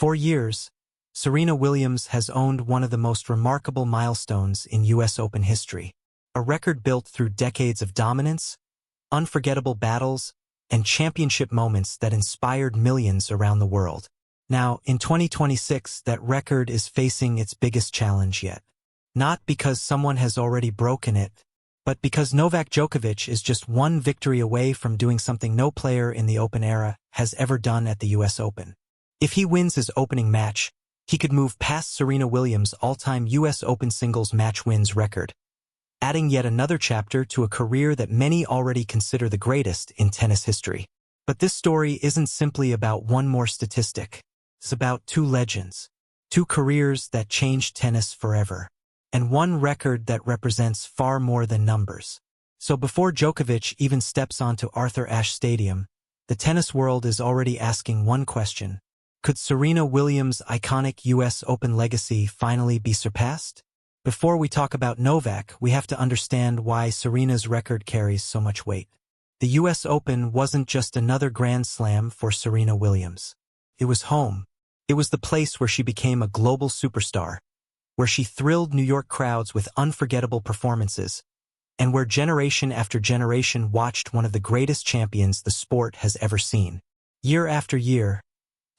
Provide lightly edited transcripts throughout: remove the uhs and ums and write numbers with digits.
For years, Serena Williams has owned one of the most remarkable milestones in U.S. Open history, a record built through decades of dominance, unforgettable battles, and championship moments that inspired millions around the world. Now, in 2026, that record is facing its biggest challenge yet. Not because someone has already broken it, but because Novak Djokovic is just one victory away from doing something no player in the Open era has ever done at the U.S. Open. If he wins his opening match, he could move past Serena Williams' all-time U.S. Open singles match wins record, adding yet another chapter to a career that many already consider the greatest in tennis history. But this story isn't simply about one more statistic. It's about two legends, two careers that changed tennis forever, and one record that represents far more than numbers. So before Djokovic even steps onto Arthur Ashe Stadium, the tennis world is already asking one question. Could Serena Williams' iconic U.S. Open legacy finally be surpassed? Before we talk about Novak, we have to understand why Serena's record carries so much weight. The U.S. Open wasn't just another Grand Slam for Serena Williams. It was home. It was the place where she became a global superstar, where she thrilled New York crowds with unforgettable performances, and where generation after generation watched one of the greatest champions the sport has ever seen. Year after year,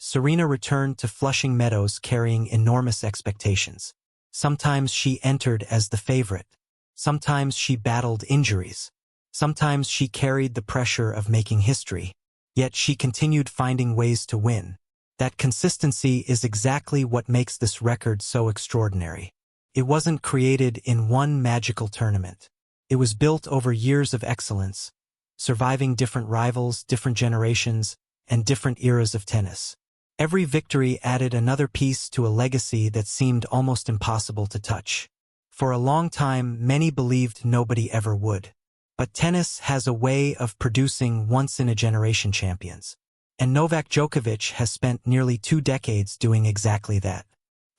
Serena returned to Flushing Meadows carrying enormous expectations. Sometimes she entered as the favorite. Sometimes she battled injuries. Sometimes she carried the pressure of making history. Yet she continued finding ways to win. That consistency is exactly what makes this record so extraordinary. It wasn't created in one magical tournament. It was built over years of excellence, surviving different rivals, different generations, and different eras of tennis. Every victory added another piece to a legacy that seemed almost impossible to touch. For a long time, many believed nobody ever would. But tennis has a way of producing once-in-a-generation champions. And Novak Djokovic has spent nearly 2 decades doing exactly that.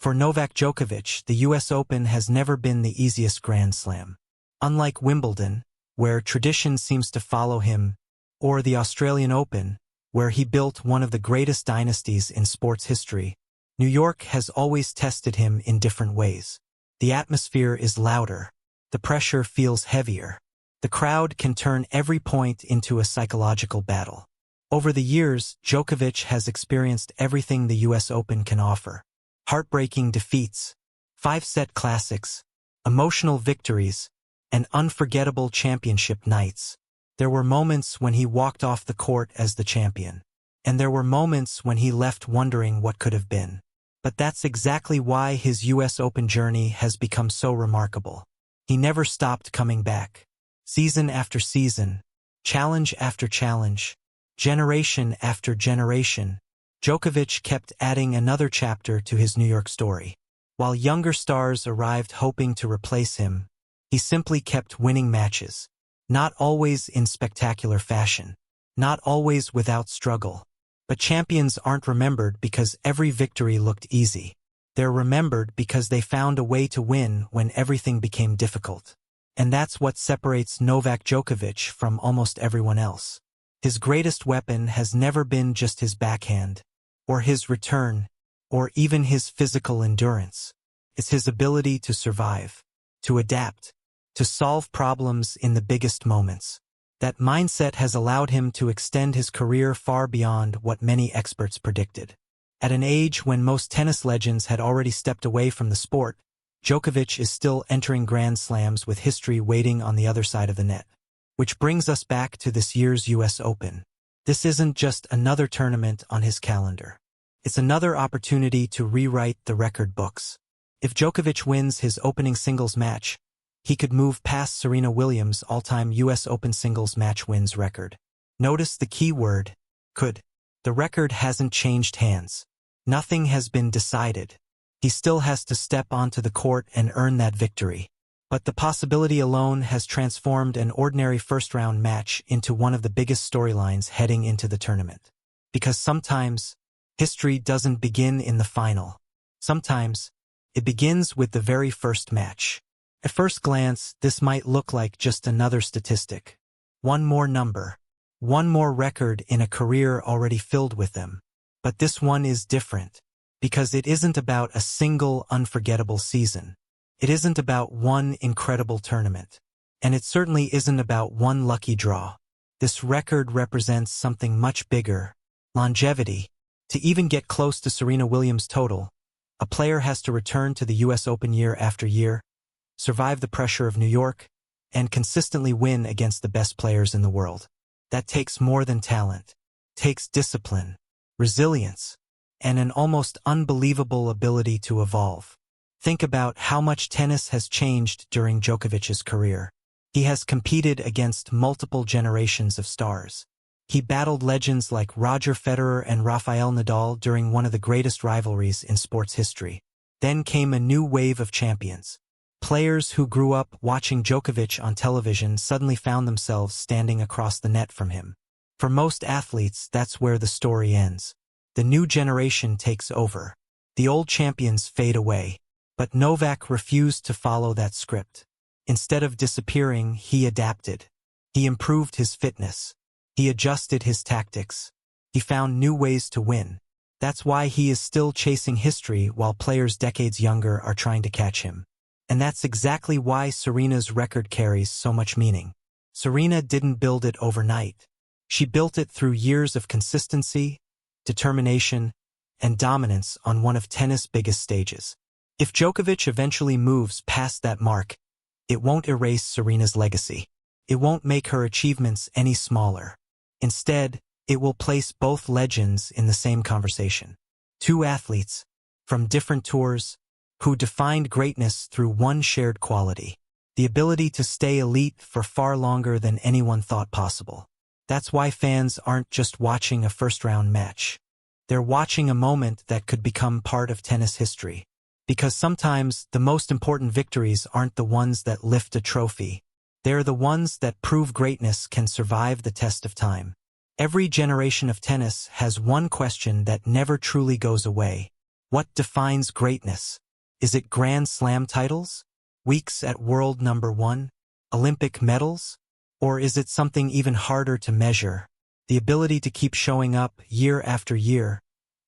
For Novak Djokovic, the U.S. Open has never been the easiest Grand Slam. Unlike Wimbledon, where tradition seems to follow him, or the Australian Open, where he built one of the greatest dynasties in sports history, New York has always tested him in different ways. The atmosphere is louder. The pressure feels heavier. The crowd can turn every point into a psychological battle. Over the years, Djokovic has experienced everything the U.S. Open can offer. Heartbreaking defeats, 5-set classics, emotional victories, and unforgettable championship nights. There were moments when he walked off the court as the champion, and there were moments when he left wondering what could have been. But that's exactly why his U.S. Open journey has become so remarkable. He never stopped coming back. Season after season, challenge after challenge, generation after generation, Djokovic kept adding another chapter to his New York story. While younger stars arrived hoping to replace him, he simply kept winning matches. Not always in spectacular fashion, not always without struggle. But champions aren't remembered because every victory looked easy. They're remembered because they found a way to win when everything became difficult. And that's what separates Novak Djokovic from almost everyone else. His greatest weapon has never been just his backhand, or his return, or even his physical endurance. It's his ability to survive, to adapt, to solve problems in the biggest moments. That mindset has allowed him to extend his career far beyond what many experts predicted. At an age when most tennis legends had already stepped away from the sport, Djokovic is still entering Grand Slams with history waiting on the other side of the net. Which brings us back to this year's U.S. Open. This isn't just another tournament on his calendar. It's another opportunity to rewrite the record books. If Djokovic wins his opening singles match, he could move past Serena Williams' all-time U.S. Open singles match wins record. Notice the key word, could. The record hasn't changed hands. Nothing has been decided. He still has to step onto the court and earn that victory. But the possibility alone has transformed an ordinary first-round match into one of the biggest storylines heading into the tournament. Because sometimes, history doesn't begin in the final. Sometimes, it begins with the very first match. At first glance, this might look like just another statistic. One more number. One more record in a career already filled with them. But this one is different. because it isn't about a single unforgettable season. It isn't about one incredible tournament. And it certainly isn't about one lucky draw. This record represents something much bigger: longevity. To even get close to Serena Williams' total, a player has to return to the US Open year after year, survive the pressure of New York, and consistently win against the best players in the world. That takes more than talent. It takes discipline, resilience, and an almost unbelievable ability to evolve. Think about how much tennis has changed during Djokovic's career. He has competed against multiple generations of stars. He battled legends like Roger Federer and Rafael Nadal during one of the greatest rivalries in sports history. Then came a new wave of champions. Players who grew up watching Djokovic on television suddenly found themselves standing across the net from him. For most athletes, that's where the story ends. The new generation takes over. The old champions fade away. But Novak refused to follow that script. Instead of disappearing, he adapted. He improved his fitness. He adjusted his tactics. He found new ways to win. That's why he is still chasing history while players decades younger are trying to catch him. And that's exactly why Serena's record carries so much meaning. Serena didn't build it overnight. She built it through years of consistency, determination, and dominance on one of tennis' biggest stages. If Djokovic eventually moves past that mark, it won't erase Serena's legacy. It won't make her achievements any smaller. Instead, it will place both legends in the same conversation. Two athletes, from different tours, who defined greatness through one shared quality: the ability to stay elite for far longer than anyone thought possible. That's why fans aren't just watching a first-round match. They're watching a moment that could become part of tennis history. Because sometimes the most important victories aren't the ones that lift a trophy. They're the ones that prove greatness can survive the test of time. Every generation of tennis has one question that never truly goes away. What defines greatness? Is it Grand Slam titles? Weeks at world number one? Olympic medals? Or is it something even harder to measure? The ability to keep showing up year after year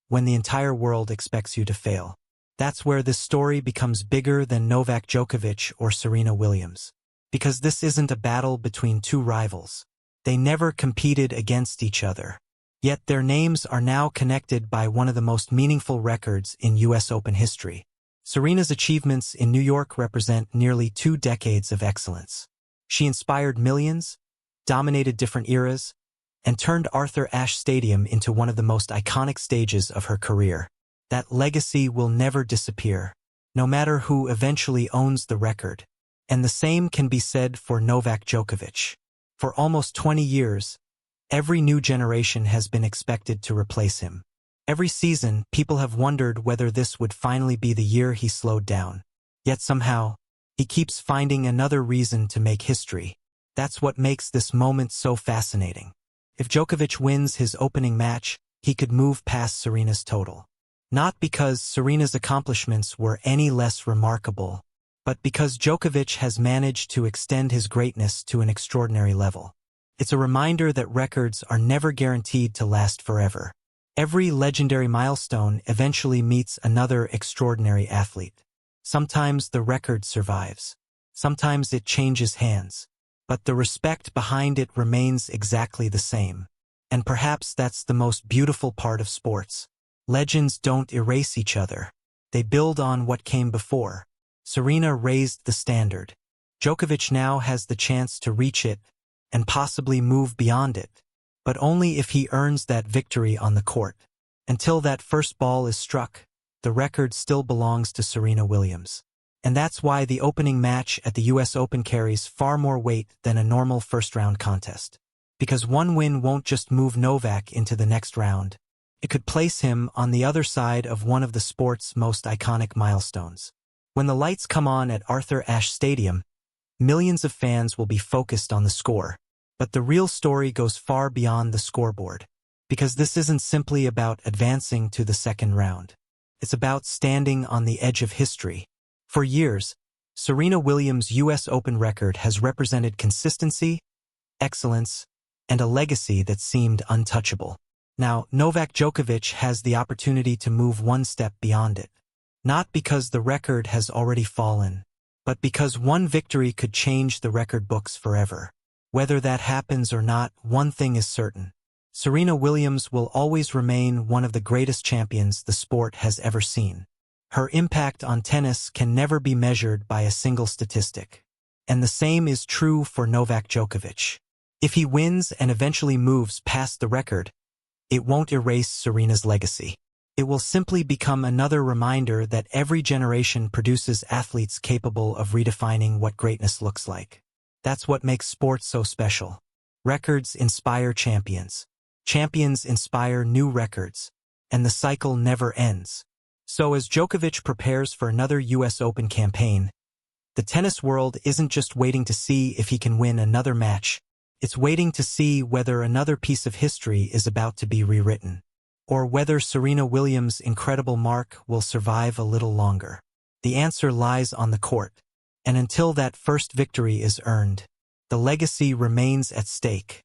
when the entire world expects you to fail. That's where this story becomes bigger than Novak Djokovic or Serena Williams. Because this isn't a battle between two rivals. They never competed against each other. Yet their names are now connected by one of the most meaningful records in US Open history. Serena's achievements in New York represent nearly 2 decades of excellence. She inspired millions, dominated different eras, and turned Arthur Ashe Stadium into one of the most iconic stages of her career. That legacy will never disappear, no matter who eventually owns the record. And the same can be said for Novak Djokovic. For almost 20 years, every new generation has been expected to replace him. Every season, people have wondered whether this would finally be the year he slowed down. Yet somehow, he keeps finding another reason to make history. That's what makes this moment so fascinating. If Djokovic wins his opening match, he could move past Serena's total. Not because Serena's accomplishments were any less remarkable, but because Djokovic has managed to extend his greatness to an extraordinary level. It's a reminder that records are never guaranteed to last forever. Every legendary milestone eventually meets another extraordinary athlete. Sometimes the record survives. Sometimes it changes hands. But the respect behind it remains exactly the same. And perhaps that's the most beautiful part of sports. Legends don't erase each other. They build on what came before. Serena raised the standard. Djokovic now has the chance to reach it and possibly move beyond it, but only if he earns that victory on the court. Until that first ball is struck, the record still belongs to Serena Williams. And that's why the opening match at the US Open carries far more weight than a normal first-round contest. Because one win won't just move Novak into the next round. It could place him on the other side of one of the sport's most iconic milestones. When the lights come on at Arthur Ashe Stadium, millions of fans will be focused on the score. But the real story goes far beyond the scoreboard. Because this isn't simply about advancing to the second round. It's about standing on the edge of history. For years, Serena Williams' US Open record has represented consistency, excellence, and a legacy that seemed untouchable. Now, Novak Djokovic has the opportunity to move one step beyond it. Not because the record has already fallen, but because one victory could change the record books forever. Whether that happens or not, one thing is certain. Serena Williams will always remain one of the greatest champions the sport has ever seen. Her impact on tennis can never be measured by a single statistic. And the same is true for Novak Djokovic. If he wins and eventually moves past the record, it won't erase Serena's legacy. It will simply become another reminder that every generation produces athletes capable of redefining what greatness looks like. That's what makes sports so special. Records inspire champions. Champions inspire new records. And the cycle never ends. So as Djokovic prepares for another US Open campaign, the tennis world isn't just waiting to see if he can win another match. It's waiting to see whether another piece of history is about to be rewritten, or whether Serena Williams' incredible mark will survive a little longer. The answer lies on the court, and until that first victory is earned, the legacy remains at stake.